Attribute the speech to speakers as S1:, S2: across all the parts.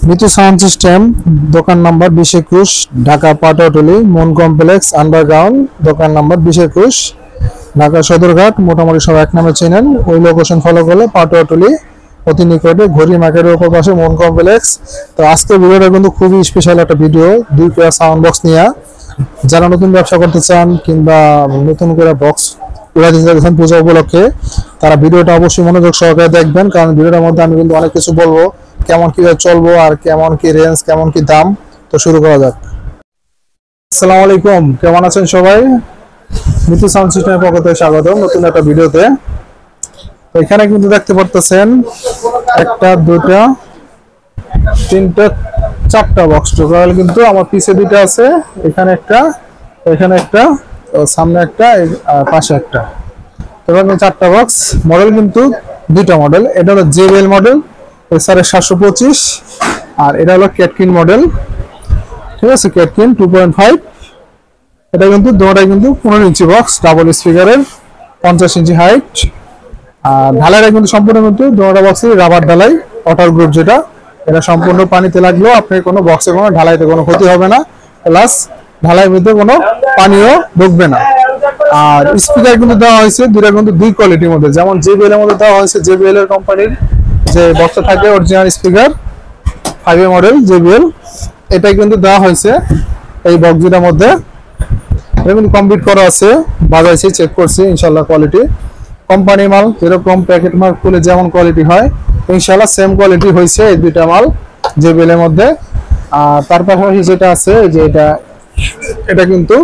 S1: Mitu sound system, দোকান number 2021, Dhaka Patuatuli মন complex underground, দোকান নাম্বার 2021, ঢাকা সদরঘাট। মোটামুটি সব এক নামে চেনেন। ওই লোকেশন ফলো করলে পাটোয়াটুলি অতি নিকটে ঘড়ি মার্কেটের উপর পাশে মন কমপ্লেক্স। তো আজকে ভিডিওটা কিন্তু খুবই স্পেশাল একটা ভিডিও, 2 পেয়ার সাউন্ড বক্স নিয়ে। যারা নতুন ব্যবসা করতে চান কিংবা নতুন করে বক্স উড়াতে চাইছেন পূজা উপলক্ষে, তারা ভিডিওটা অবশ্যই মনোযোগ সহকারে দেখবেন, কারণ ভিডিওটার মধ্যে আমি কিন্তু অনেক কিছু বলবো, কেমন কিভাবে চলবো আর কেমন কি রেঞ্জ, কেমন কি দাম। তো শুরু করা যাক। আসসালামু আলাইকুম, কেমন আছেন সবাই? মিতু সাউন্ড সিস্টেমের পক্ষ থেকে স্বাগতম নতুন একটা ভিডিওতে। এখানে কিন্তু দেখতে পারতেছেন একটা, দুটা, তিনটা, চারটা বক্স। টোটাল কিন্তু আমার পিছে দুইটা আছে, এখানে একটা, এখানে একটা, সামনে একটা, আর পাশে একটা। টোটাল চারটা বক্স। মডেল কিন্তু দুইটা মডেল। এটা হলো জেবিএল মডেল SRS 725, আর এটা হলো ক্যাটকিন মডেল। ঠিক আছে, ক্যাটকিন 2.5। এটা কিন্তু দুটোটাই কিন্তু 15 ইঞ্চি বক্স, ডাবল স্পিকারের, 50 ইঞ্চি হাইট। আর ঢালাইটা কিন্তু সম্পূর্ণ কিন্তু দুটোটা বক্সে রাবার ঢালাই, ওয়াটার গ্রুপ যেটা। এটা সম্পূর্ণ পানিতে লাগলেও আপনার কোনো বক্সে কোনো ঢালাইতে কোনো ক্ষতি হবে না, প্লাস ঢালাইয়ের মধ্যে কোনো পানিও ঢুকবে না। আর স্পিকার কিন্তু দেওয়া হয়েছে দুটা কিন্তু দুই কোয়ালিটির মধ্যে, যেমন জেবিএল এর মধ্যে দেওয়া হয়েছে জেবিএল এর কোম্পানির যে বক্স থাকে অরিজিনাল স্পিকার 5 মডেল জেবিএল, এটাই কিন্তু দেওয়া হয়েছে এই বক্স দুটার মধ্যে। এটা কিন্তু কমপ্লিট করা আছে, বাজাইছি, চেক করছি, ইনশাআল্লাহ কোয়ালিটি কোম্পানি মাল, যেরকম প্যাকেট মাল খুলে যেমন কোয়ালিটি হয় ইনশাআল্লাহ সেম কোয়ালিটি হয়েছে এই দুইটা মাল জেবিএল এর মধ্যে। আর তার পাশাপাশি যেটা আছে যে এটা কিন্তু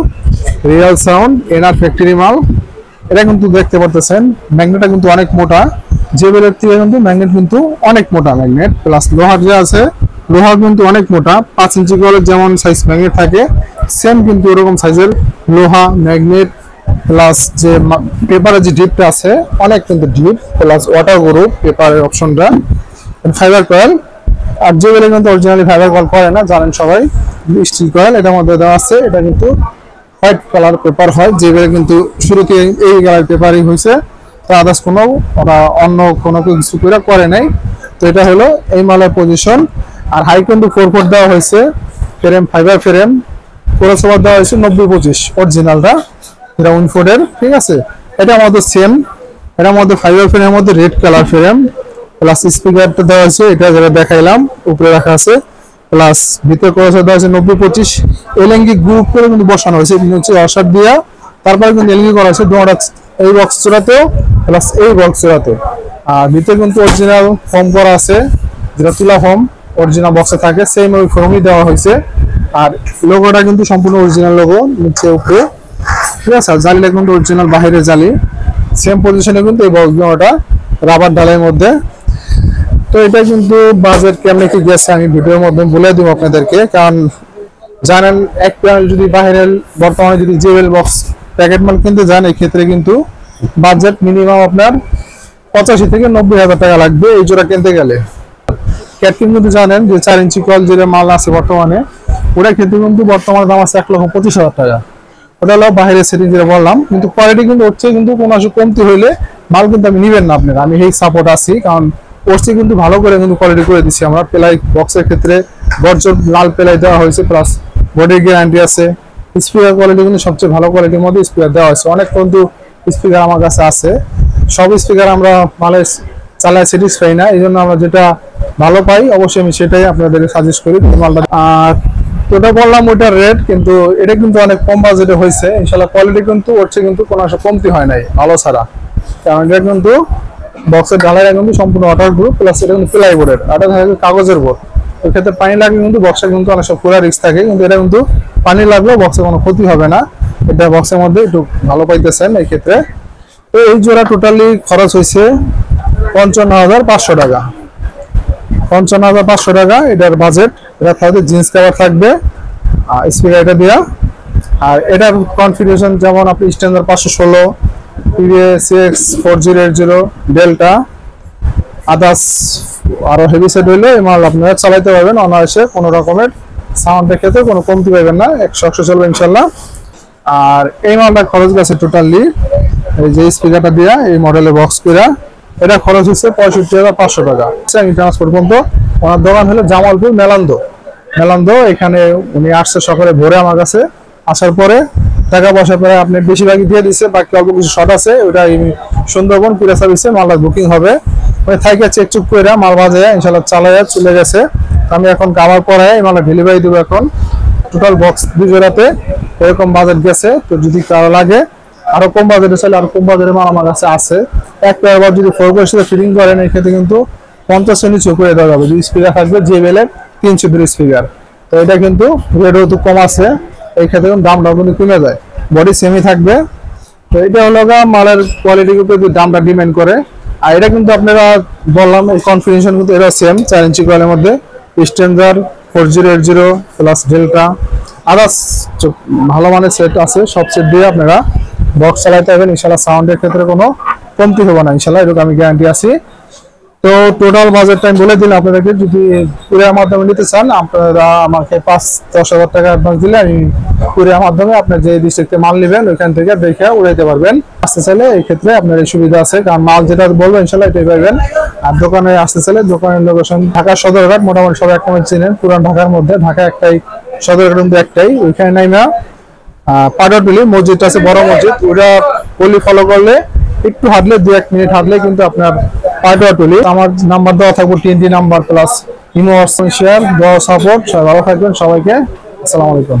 S1: রিয়েল সাউন্ড এনআর ফ্যাক্টরি মাল। এটা কিন্তু দেখতে পারতেছেন ম্যাগনেটটা কিন্তু অনেক মোটা, জেবিএল এর থেকে কিন্তু ম্যাগনেট কিন্তু অনেক মোটা ম্যাগনেট, প্লাস লোহার যে আছে লোহা কিন্তু অনেক মোটা। 5 ইঞ্চি করে যেমন সাইজ ম্যাগনেট থাকে, সেম কিন্তু এরকম সাইজের লোহা ম্যাগনেট, প্লাস যে পেপারের যে ডিপটা আছে অনেক কিন্তু ডিপ, প্লাস ওয়াটার গ্রুপ পেপারের অপশনটা, ফাইবার কয়েল। আর জেবিএল কিন্তু অরিজিনালি ফাইবার কয়েল করে না, জানেন সবাই, স্টিল কয়েল এটার মধ্যে দেওয়া আছে। এটা কিন্তু হোয়াইট কালার পেপার হয়, জেবিএল কিন্তু শুরুতে এই কালার পেপারই হয়েছে, তো আদার্স কোনো ওরা অন্য কোনো কিছু করে নাই। তো এটা হলো এই মালের পজিশন। আর হাই কিন্তু 4 ফুট দেওয়া হয়েছে, ফ্রেম ফাইবার ফ্রেম, ক্রসওভার দেওয়া হয়েছে 90-25 অরিজিনালটা, এটা উইনফোর্ডের। ঠিক আছে, এটা আমাদের সেম, এটার মধ্যে ফাইবার ফ্রেমের মধ্যে রেড কালার ফ্রেম, প্লাস স্পিকারটা দেওয়া হয়েছে এটা যেটা দেখাইলাম উপরে রাখা আছে, প্লাস ভিতরে ক্রসওভার দেওয়া হয়েছে 90-25। এলএনজি গ্রুপ করে কিন্তু বসানো হয়েছে নিচে ওয়াশার দিয়া, তারপরে কিন্তু এলএনজি করা হয়েছে দুটো, এই বক্স জোড়াতেও প্লাস এই বক্স জোড়াতেও। আর ভিতরে কিন্তু অরিজিনাল ফর্ম করা আছে, যেটা তুলা ফর্ম অরিজিনাল বক্সে থাকে, সেম ওই ফর্মই দেওয়া হয়েছে। আর লোগোটা কিন্তু সম্পূর্ণ অরিজিনাল লোগো নিচে উপরে। ঠিক আছে, জালিটা কিন্তু অরিজিনাল বাহিরের জালি, সেম পজিশনে কিন্তু এই বক্স জোড়াটা রাবার ঢালাইয়ের মধ্যে। তো এটা কিন্তু বাজেট কেমনে কি গেছে আমি ভিডিওর মধ্যে বলে দিব আপনাদেরকে, কারণ জানেন এক প্যানেল যদি বাহিরের বর্তমানে যদি জেবিএল বক্স প্যাকেট মাল কিনতে যান, এই ক্ষেত্রে কিন্তু বাজেট মিনিমাম আপনার 85 থেকে 90 হাজার টাকা লাগবে এই জোড়া কিনতে গেলে। ক্যাটকিন কিন্তু জানেন যে 4 ইঞ্চি কয়েল যে মাল আছে বর্তমানে, ওটা ক্ষেত্রে কিন্তু বর্তমানে দাম আছে 1,25,000 টাকা। ওটা হলো বাইরের সেটিং যেটা বললাম, কিন্তু কোয়ালিটি কিন্তু হচ্ছে কিন্তু কোনো কমতি হইলে মাল কিন্তু আমি নিবেন না আপনারা, আমি এই সাপোর্ট আছি, কারণ ওরসি কিন্তু ভালো করে কিন্তু কোয়ালিটি করে দিচ্ছি আমরা। প্লাই বক্সের ক্ষেত্রে বর্জর লাল প্লাই দেওয়া হয়েছে, প্লাস বডির গ্যারান্টি আছে। স্পিকার কোয়ালিটি কিন্তু সবচেয়ে ভালো কোয়ালিটির মধ্যে স্পিকার দেওয়া হয়েছে। অনেক কিন্তু স্পিকার আমার কাছে আছে, সব স্পিকার আমরা মালের চালায় স্যাটিসফাই না, এই জন্য আমরা যেটা ভালো পাই অবশ্যই আমি সেটাই আপনাদেরকে সাজেস্ট করি মালটা। আর ওটা বললাম ওইটার রেট, কিন্তু এটা কিন্তু অনেক কম বাজেটে হয়েছে ইনশাল্লাহ। কোয়ালিটি কিন্তু ওরছে কিন্তু কোনো কমতি হয় নাই ভালো ছাড়া, কারণ এটা কিন্তু বক্সের ঢালাইটা কিন্তু সম্পূর্ণ ওয়াটার গ্রুপ, প্লাস এটা কিন্তু প্লাইবোর্ডের, এটা থাকে কাগজের বোর্ড। ওই ক্ষেত্রে পানি লাগলে কিন্তু বক্সে কিন্তু অনেক সব পুরা রিস্ক থাকে, কিন্তু এটা কিন্তু পানি লাগলেও বক্সে কোনো ক্ষতি হবে না। এটা বক্সের মধ্যে একটু ভালো পাইতেছেন এই ক্ষেত্রে। তো এই জোড়া টোটালি খরচ হয়েছে 55,500 টাকা, 55,500 টাকা এটার বাজেট। এটা থাকবে জিন্স কভার থাকবে, স্পিকার এটা দেওয়া। আর এটার কনফিগারেশন যেমন আপনি স্ট্যান্ডার্ড 516, PVA-CX 4080 ডেল্টা, আদার্স আরো হেভি সেট হইলে এই মাল আপনারা চালাইতে পারবেন অনায়াসে, কোনো রকমের সাউন্ডের ক্ষেত্রে কোনো কমতি পাবেন না, 100 চলবে ইনশাল্লাহ। আর এই মালটা খরচ গেছে টোটালি এই যে স্পিকারটা দিয়া এই মডেলের বক্স করে এটা খরচ হচ্ছে 65,500 টাকা ট্রান্সপোর্ট পর্যন্ত। ওনার দোকান হলো জামালপুর মেলান্দো। এখানে উনি আসছে সকালে ভোরে আমার কাছে, আসার পরে টাকা পয়সা পরে আপনি বেশিরভাগই দিয়ে দিচ্ছে, বাকি অল্প কিছু শর্ট আছে, ওটা সুন্দরবন কুরিয়ার সার্ভিসে মালটা বুকিং হবে। ওই থাইকে চেক চুক করে মাল বাজে ইনশাল্লাহ চালাইয়া চলে গেছে। আমি এখন কাভার পরে এই মালটা ডেলিভারি দেবো। এখন টোটাল বক্স 2 জোড়াতে এরকম বাজেট গেছে। তো যদি কারো লাগে আরো কম বাজেটে চাইলে আরো কম বাজেটের মাল আমার কাছে আছে। এক পেয়ার যদি 4 সাথে ফিটিং করেন এক্ষেত্রে কিন্তু 50 এর নিচে করে দেওয়া যাবে। স্পিকার থাকবে JBL এর 300 স্পিকার। তো এটা কিন্তু রেটও একটু কম আছে, এই ক্ষেত্রে দামটাও কিন্তু কমে যায়, বডি সেমি থাকবে। তো এটা হলো মালের কোয়ালিটির উপর দামটা ডিপেন্ড করে। আর এটা কিন্তু আপনারা বললাম এই কনফিগারেশন কিন্তু এটা সেম 4 ইঞ্চি কয়েলের মধ্যে স্ট্যান্ডার্ড 4080 প্লাস ডেল্টা আদার্স ভালো মানের সেট আছে। সব সেট দিয়ে আপনারা বক্স চালাইতে পারবেন ইনশাআল্লাহ। সাউন্ডের ক্ষেত্রে কোনো কমতি হবে না ইনশাআল্লাহ, এরকম আমি গ্যারান্টি আছি। তো টোটাল বাজেটটা আমি বলে দিলাম আপনাদেরকে। যদি কুরিয়ার মাধ্যমে নিতে চান আপনারা আমাকে 5-10 হাজার টাকা অ্যাডভান্স দিলে আমি কুরিয়ার মাধ্যমে আপনার যে ডিস্ট্রিক্টে মাল নেবেন ওইখান থেকে দেখে উড়াইতে পারবেন। আসতে চাইলে এই ক্ষেত্রে আপনার এই সুবিধা আছে, কারণ মাল যেটা বলবো ইনশাল্লাহ এটাই পাইবেন। আর দোকানে আসতে চাইলে দোকানের লোকেশন ঢাকা সদরঘাট, মোটামুটি সবাই একটা চিনেন, পুরান ঢাকার মধ্যে। ঢাকা একটাই, সদরঘাট কিন্তু একটাই। ওইখানে নাইমা পাটুয়াটুলি মসজিদটা আছে, বড় মসজিদ, ওটা পলি ফলো করলে একটু হাঁটলে 2-1 মিনিট হাঁটলে কিন্তু আপনার পাটুয়াটুলি। আমার নাম্বার দেওয়া থাকবো TNT number plus imo, WhatsApp, share, support. সবাই ভালো থাকবেন, সবাইকে আসসালামু আলাইকুম।